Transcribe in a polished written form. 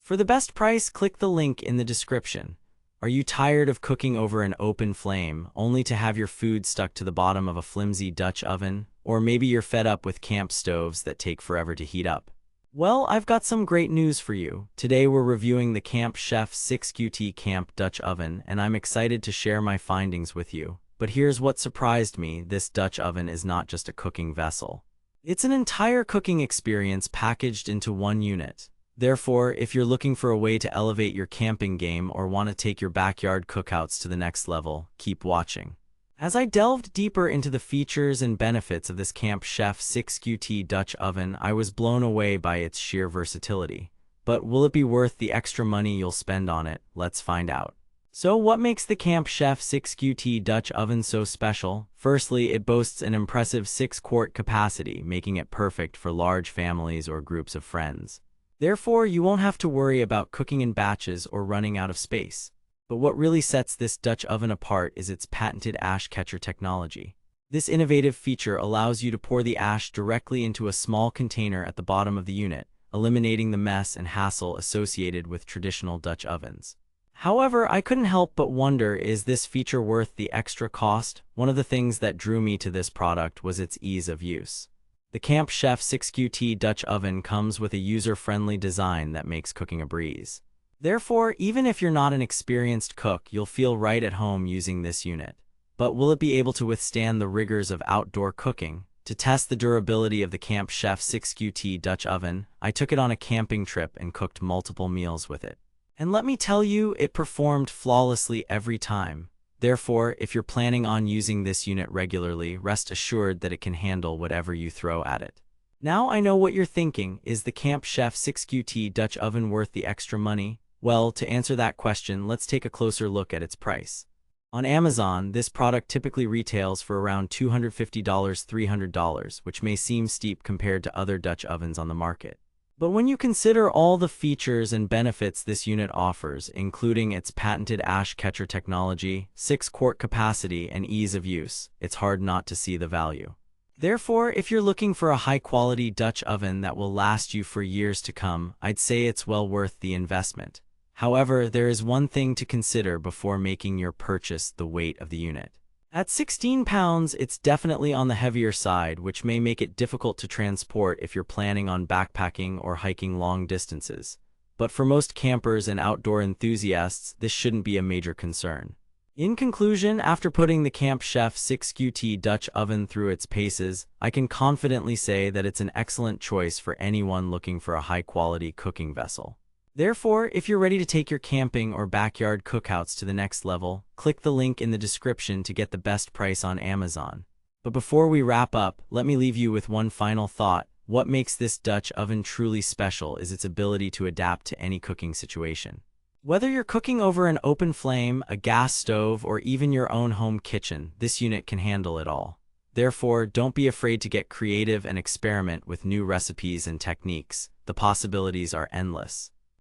For the best price, click the link in the description. Are you tired of cooking over an open flame, only to have your food stuck to the bottom of a flimsy Dutch oven? Or maybe you're fed up with camp stoves that take forever to heat up? Well, I've got some great news for you. Today we're reviewing the Camp Chef 6QT Camp Dutch Oven, and I'm excited to share my findings with you. But here's what surprised me: this Dutch oven is not just a cooking vessel. It's an entire cooking experience packaged into one unit. Therefore, if you're looking for a way to elevate your camping game or want to take your backyard cookouts to the next level, keep watching. As I delved deeper into the features and benefits of this Camp Chef 6QT Dutch oven, I was blown away by its sheer versatility. But will it be worth the extra money you'll spend on it? Let's find out. So what makes the Camp Chef 6QT Dutch oven so special? Firstly, it boasts an impressive 6-quart capacity, making it perfect for large families or groups of friends. Therefore, you won't have to worry about cooking in batches or running out of space. But what really sets this Dutch oven apart is its patented ash catcher technology. This innovative feature allows you to pour the ash directly into a small container at the bottom of the unit, eliminating the mess and hassle associated with traditional Dutch ovens. However, I couldn't help but wonder, is this feature worth the extra cost? One of the things that drew me to this product was its ease of use. The Camp Chef 6QT Dutch oven comes with a user-friendly design that makes cooking a breeze. Therefore, even if you're not an experienced cook, you'll feel right at home using this unit. But will it be able to withstand the rigors of outdoor cooking? To test the durability of the Camp Chef 6QT Dutch oven, I took it on a camping trip and cooked multiple meals with it. And let me tell you, it performed flawlessly every time. Therefore, if you're planning on using this unit regularly, rest assured that it can handle whatever you throw at it. Now I know what you're thinking: is the Camp Chef 6QT Dutch oven worth the extra money? Well, to answer that question, let's take a closer look at its price. On Amazon, this product typically retails for around $250–300, which may seem steep compared to other Dutch ovens on the market. But when you consider all the features and benefits this unit offers, including its patented ash catcher technology, 6-quart capacity, and ease of use, it's hard not to see the value. Therefore, if you're looking for a high-quality Dutch oven that will last you for years to come, I'd say it's well worth the investment. However, there is one thing to consider before making your purchase: the weight of the unit. At 16 pounds, it's definitely on the heavier side, which may make it difficult to transport if you're planning on backpacking or hiking long distances. But for most campers and outdoor enthusiasts, this shouldn't be a major concern. In conclusion, after putting the Camp Chef 6QT Dutch oven through its paces, I can confidently say that it's an excellent choice for anyone looking for a high-quality cooking vessel. Therefore, if you're ready to take your camping or backyard cookouts to the next level, click the link in the description to get the best price on Amazon. But before we wrap up, let me leave you with one final thought. What makes this Dutch oven truly special is its ability to adapt to any cooking situation. Whether you're cooking over an open flame, a gas stove, or even your own home kitchen, this unit can handle it all. Therefore, don't be afraid to get creative and experiment with new recipes and techniques. The possibilities are endless.